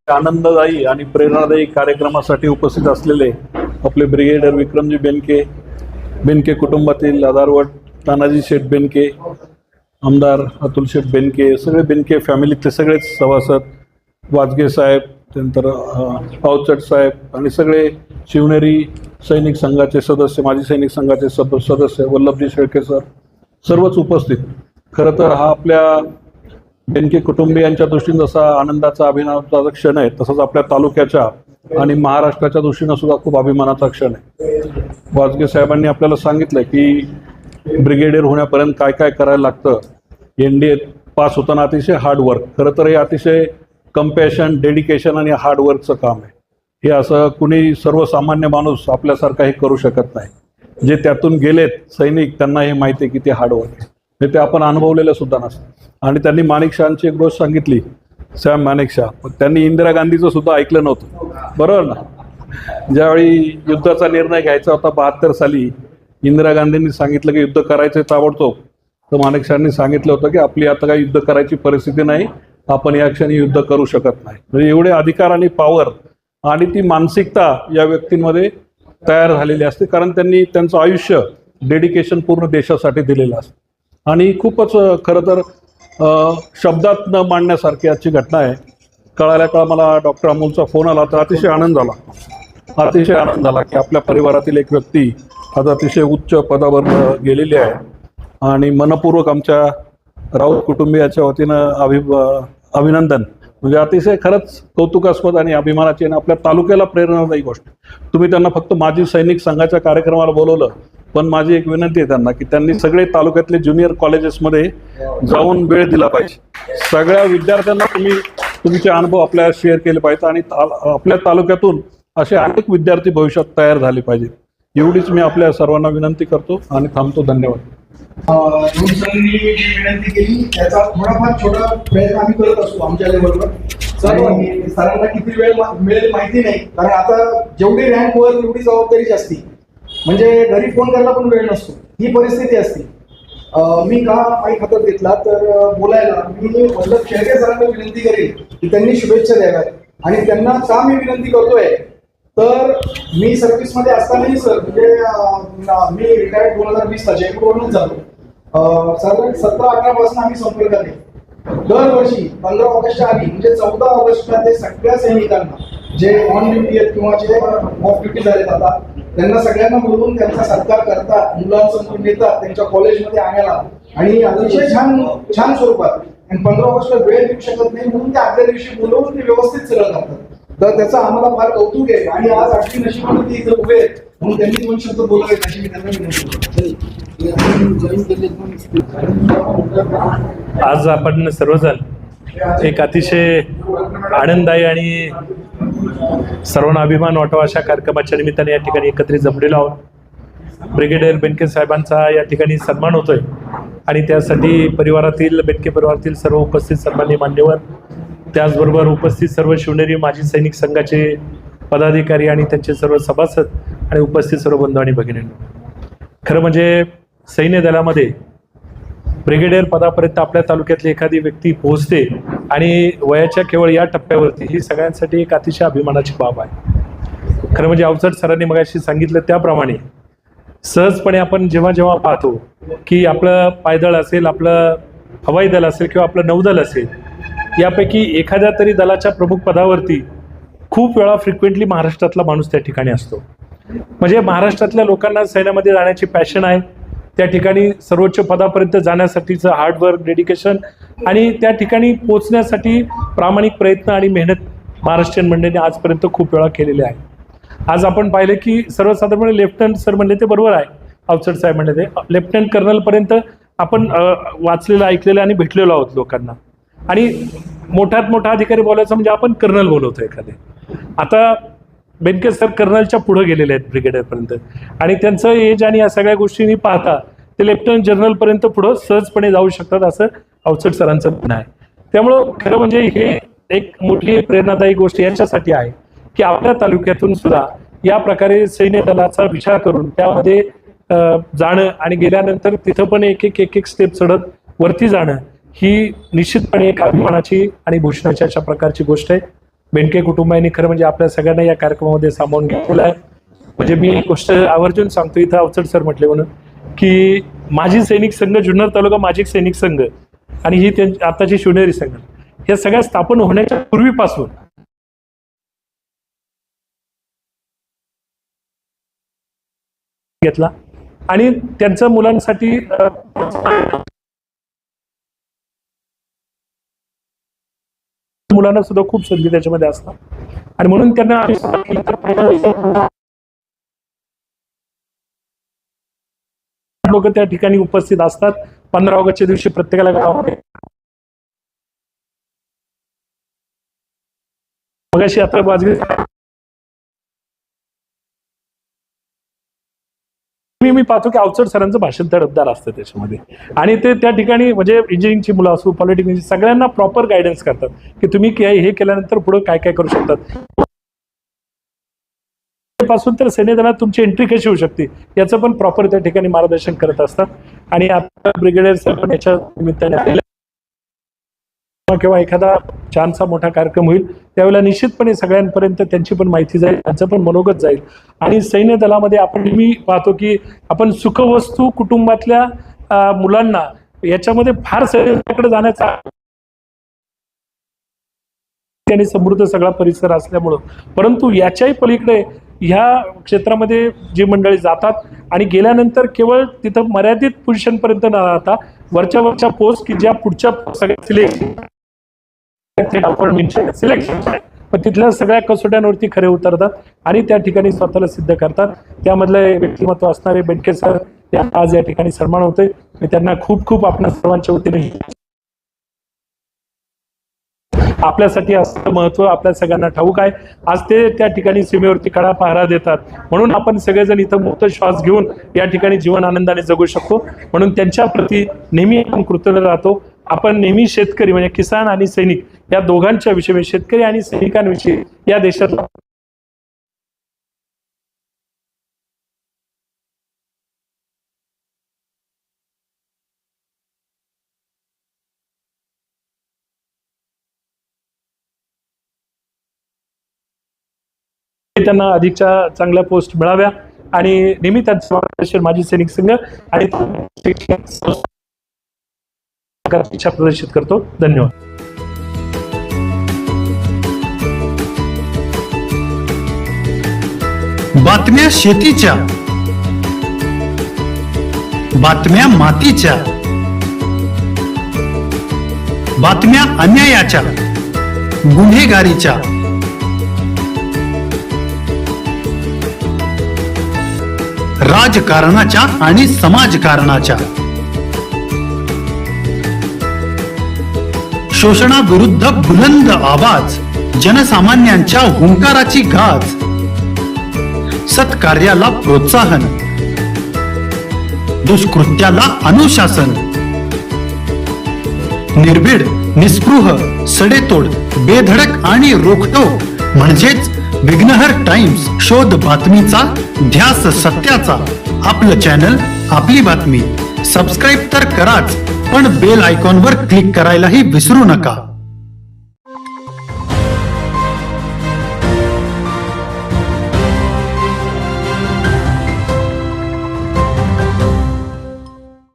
आनंददायी आणि प्रेरणादायी कार्यक्रमासाठी उपस्थित असलेले आपले ब्रिगेडियर विक्रमजी बेनके कुटुंबातील आधारवट तानाजी शेठ बेनके, आमदार अतुल शेठ बेनके, सगळे बेनके फॅमिलीतले सगळेच सभासद, वाजगे साहेब, त्यानंतर पावचट साहेब आणि सगळे शिवनेरी सैनिक संघाचे सदस्य, माजी सैनिक संघाचे सदस्य, वल्लभजी शेळके सर, सर्वच उपस्थित. खरं तर हा आपल्या बेनके कुटुंबियांच्या दृष्टीने जसा आनंदाचा अभिमानाचा क्षण आहे, तसंच आपल्या तालुक्याच्या आणि महाराष्ट्राच्या दृष्टीनं सुद्धा खूप अभिमानाचा क्षण आहे. वाजगे साहेबांनी आपल्याला सांगितलं की ब्रिगेडियर होण्यापर्यंत काय काय करायला लागतं. NDA पास होताना अतिशय हार्डवर्क, खरं तर हे अतिशय कंपॅशन, डेडिकेशन आणि हार्डवर्कचं काम आहे. हे असं कुणी सर्वसामान्य माणूस आपल्यासारखा हे करू शकत नाही. जे त्यातून गेलेत सैनिक त्यांना हे माहिती आहे की ते हार्डवर्क आहे, हे ते आपण अनुभवलेलं सुद्धा नसतं. आणि त्यांनी माणिकशहांची एक गोष्ट सांगितली, सॅम माणिकशहा, त्यांनी इंदिरा गांधीचं सुद्धा ऐकलं नव्हतं, बरोबर ना. ज्यावेळी युद्धाचा निर्णय घ्यायचा होता 72 साली, इंदिरा गांधींनी सांगितलं की युद्ध करायचं ताबडतोब, तर माणिकशहांनी सांगितलं होतं की आपली आता काही युद्ध करायची परिस्थिती नाही, आपण या क्षणी युद्ध करू शकत नाही. म्हणजे एवढे अधिकार आणि पॉवर आणि ती मानसिकता या व्यक्तींमध्ये तयार झालेली असते, कारण त्यांनी त्यांचं आयुष्य डेडिकेशन पूर्ण देशासाठी दिलेलं असतं. आणि खूपच खरं तर शब्दात न मांडण्यासारखी आजची घटना आहे. कळाल्या काळ मला डॉक्टर अमोलचा फोन आला तर अतिशय आनंद झाला की आपल्या परिवारातील एक व्यक्ती आता अतिशय उच्च पदावर गेलेली आहे. आणि मनपूर्वक आमच्या राऊत कुटुंबियाच्या वतीनं अभिनंदन. म्हणजे अतिशय खरंच कौतुकास्पद आणि अभिमानाची आणि आपल्या तालुक्याला प्रेरणादायी गोष्ट. तुम्ही त्यांना फक्त माजी सैनिक संघाच्या कार्यक्रमाला बोलवलं, पण माझी एक विनंती आहे त्यांना की त्यांनी सगळे तालुक्यातले ज्युनियर कॉलेजेसमध्ये जाऊन वेळ दिला पाहिजे. सगळ्या विद्यार्थ्यांना तुमचे अनुभव आपल्याला शेअर केले पाहिजेत आणि आपल्या तालुक्यातून असे अनेक विद्यार्थी भविष्यात तयार झाले पाहिजेत. एवढीच मी आपल्या सर्वांना विनंती करतो आणि थांबतो. धन्यवाद. विनंती केली त्याचा थोडाफार छोटा प्रयत्न आम्ही करत असतो आमच्या लेवलवर. सरांना किती वेळ मिळेल माहिती नाही, कारण आता जेवढी रँक वर तेवढी जबाबदारी असते. म्हणजे घरी फोन करायला पण वेळ नसतो, ही परिस्थिती असते. मी का माईक हातात घेतला तर बोलायला मी वल्लभ शेळके सरांना विनंती करेल की त्यांनी शुभेच्छा द्याव्यात. आणि त्यांना का मी विनंती करतोय तर मी सर्व्हिसमध्ये असतानाही सर, म्हणजे मी रिटायर्ड 2020 ला जयपूरवरूनच झालो. साधारण 17-18 पासून आम्ही संपर्कात आहे. दरवर्षी 15 ऑगस्टच्या आधी म्हणजे 14 ऑगस्टला ते सगळ्या सैनिकांना जे ऑन ड्युटी आहेत किंवा जे ऑफ ड्युटी झालेत आता, त्यांना सगळ्यांना बोलवून त्यांचा सत्कार करतात, मुलांसमोर नेतात त्यांच्या कॉलेजमध्ये आणायला आणि अतिशय छान स्वरूपात. आणि 15 ऑगस्टला वेळ देऊ शकत नाही म्हणून ते आदल्या दिवशी बोलवून ते व्यवस्थित सगळं करतात. तर त्याचं आम्हाला फार कौतुक आहे. आणि आज आठवी नशिबाने ते इथं उभे आहेत म्हणून त्यांनी 2 शब्द बोलावेत अशी मी त्यांना विनंती करतो. आज आपण सर्वजण एक अतिशय आनंददायी आणि सर्वांना अभिमान वाटावा अशा कार्यक्रमाच्या निमित्ताने या ठिकाणी एकत्रित जमलेलो आहोत. ब्रिगेडियर बेनके साहेबांचा या ठिकाणी सन्मान होतोय आणि त्यासाठी बेनके परिवारातील सर्व उपस्थित सन्माननीय मान्यवर, त्याचबरोबर उपस्थित सर्व शिवनेरी माजी सैनिक संघाचे पदाधिकारी आणि त्यांचे सर्व सभासद आणि उपस्थित सर्व बंधू आणि भगिनींनो, खरं म्हणजे सैन्य दलामध्ये ब्रिगेडियर पदापर्यंत आपल्या तालुक्यातली एखादी व्यक्ती पोहोचते आणि वयाच्या केवळ या टप्प्यावरती, ही सगळ्यांसाठी एक अतिशय अभिमानाची बाब आहे. खरं म्हणजे अवचट सरांनी मगाशी सांगितलं त्याप्रमाणे सहजपणे आपण जेव्हा पाहतो की आपलं पायदळ असेल, आपलं हवाई दल असेल किंवा आपलं नौदल असेल, यापैकी एखाद्या तरी दलाच्या प्रमुख पदावरती खूप वेळा फ्रिक्वेंटली महाराष्ट्रातला माणूस त्या ठिकाणी असतो. म्हणजे महाराष्ट्रातल्या लोकांना सैन्यामध्ये जाण्याची पॅशन आहे. त्या ठिकाणी सर्वोच्च पदापर्यंत जाण्यासाठीचं हार्डवर्क, डेडिकेशन आणि त्या ठिकाणी पोचण्यासाठी प्रामाणिक प्रयत्न आणि मेहनत महाराष्ट्रीयन मंडळींनी आजपर्यंत खूप वेळा केलेले आहे. आज आपण पाहिलं की सर्वसाधारणपणे लेफ्टनंट सर म्हणले ते बरोबर आहे, अवचट साहेब म्हणले ते लेफ्टनंट कर्नलपर्यंत आपण वाचलेलं, ऐकलेलं आणि भेटलेलो आहोत लोकांना. आणि मोठ्यात मोठा अधिकारी बोलायचं म्हणजे आपण कर्नल बोलवतो एखादे. आता बेनके सर कर्नलच्या पुढे गेलेले आहेत ब्रिगेडियरपर्यंत, आणि त्यांचं एज आणि या सगळ्या गोष्टींनी पाहता ते लेफ्टनंट जनरलपर्यंत पुढं सहजपणे जाऊ शकतात असं अवचट सरांचं म्हणणं आहे. त्यामुळं खरं म्हणजे हे एक मोठी प्रेरणादायी गोष्ट याच्यासाठी आहे की आपल्या तालुक्यातून सुद्धा या प्रकारे सैन्य दलाचा विचार करून त्यामध्ये जाणं आणि गेल्यानंतर तिथं पण एक स्टेप चढत वरती जाणं ही निश्चितपणे एक अभिमानाची आणि भूषणाची अशा प्रकारची गोष्ट आहे. बेनके कुटुंबाने खरं म्हणजे आपल्या सगळ्यांना या कार्यक्रमामध्ये सामावून घेतलेलं आहे. म्हणजे मी एक गोष्ट आवर्जून सांगतो, इथं अवचट सर म्हटले म्हणून की माजी सैनिक संघ, जुन्नर तालुका माजी सैनिक संघ आणि ही आताची शिवनेरी संघ, हे सगळ्या स्थापन होण्याच्या पूर्वीपासून घेतला आणि त्यांच्या मुलांसाठी मुलांना सुद्धा खूप संधी त्याच्यामध्ये असतात आणि म्हणून त्यांना लोक त्या ठिकाणी उपस्थित असतात. 15 ऑगस्टच्या दिवशी प्रत्येकाला गावामध्ये मगाशी आता वाजवी मी पाहतो की अवचट सरांचं भाषण तडफदार असतं त्याच्यामध्ये आणि ते त्या ठिकाणी म्हणजे इंजिनिअरिंगची मुलं असो, पॉलिटेक्निकची, सगळ्यांना प्रॉपर गायडन्स करतात की तुम्ही हे केल्यानंतर पुढे काय काय करू शकतात, पासून तर सैन्यदलात तुमची एंट्री कशी होऊ शकते याचं पण प्रॉपर त्या ठिकाणी मार्गदर्शन करत असतात. आणि आता ब्रिगेडियर साहेब पण याच्या निमित्ताने किंवा एखादा छानसा मोठा कार्यक्रम होईल त्यावेळेला निश्चितपणे सगळ्यांपर्यंत त्यांची पण माहिती जाईल, त्यांचं पण मनोगत जाईल. आणि सैन्य दलामध्ये आपण नेहमी पाहतो की आपण सुखवस्तू कुटुंबातल्या मुलांना याच्यामध्ये फार सैन्याकडे जाण्याचा आणि समृद्ध सगळा परिसर असल्यामुळं, परंतु याच्याही पलीकडे ह्या क्षेत्रामध्ये जी मंडळी जातात आणि गेल्यानंतर केवळ तिथं मर्यादित पोझिशनपर्यंत न राहता वरच्या पोस्ट की ज्या पुढच्या सगळ्या सिलेक्शन पण तिथल्या सगळ्या कसोट्यांवरती खरे उतरतात आणि त्या ठिकाणी स्वतःला सिद्ध करतात. त्यामधलं व्यक्तिमत्व असणारे बेनके सर आज या ठिकाणी सन्मान होते. मी त्यांना खूप खूप आपल्या सर्वांच्या वतीने, आपल्यासाठी असं महत्व आपल्या सगळ्यांना ठाऊक आहे. आज ते त्या ठिकाणी सीमेवरती कडा पहारा देतात म्हणून आपण सगळेजण इथं मुक्त श्वास घेऊन या ठिकाणी जीवन आनंदाने जगू शकतो. म्हणून त्यांच्या प्रती नेहमी आपण कृतज्ञ राहतो. आपण नेहमी शेतकरी म्हणजे किसान आणि सैनिक या दोघांच्या विषयी, शेतकरी आणि सैनिकांविषयी या देशात त्यांना अधिकच्या चांगल्या पोस्ट मिळाव्या आणि नेहमी त्यांचं मार्गदर्शन माजी सैनिक संघ आणि इच्छा प्रदर्शित करतो. धन्यवाद. बातम्या शेतीच्या, बातम्या मातीच्या, बातम्या अन्यायाच्या, गुन्हेगारीच्या, राजकारणाच्या आणि समाजकारणाच्या, शोषणाविरुद्ध बुलंद आवाज, जनसामान्यांच्या हुंकाराची गाज, सत्कार्याला प्रोत्साहन, दुष्कृत्याला अनुशासन, निर्भीड, निस्पृह, सडेतोड, बेधडक आणि रोखटोक म्हणजेच विघ्नहर टाइम्स. शोध बातमीचा, ध्यास सत्याचा. आपलं चॅनल, आपली बातमी. सबस्क्राईब तर कराच, पण बेल आयकॉनवर क्लिक करायलाही विसरू नका.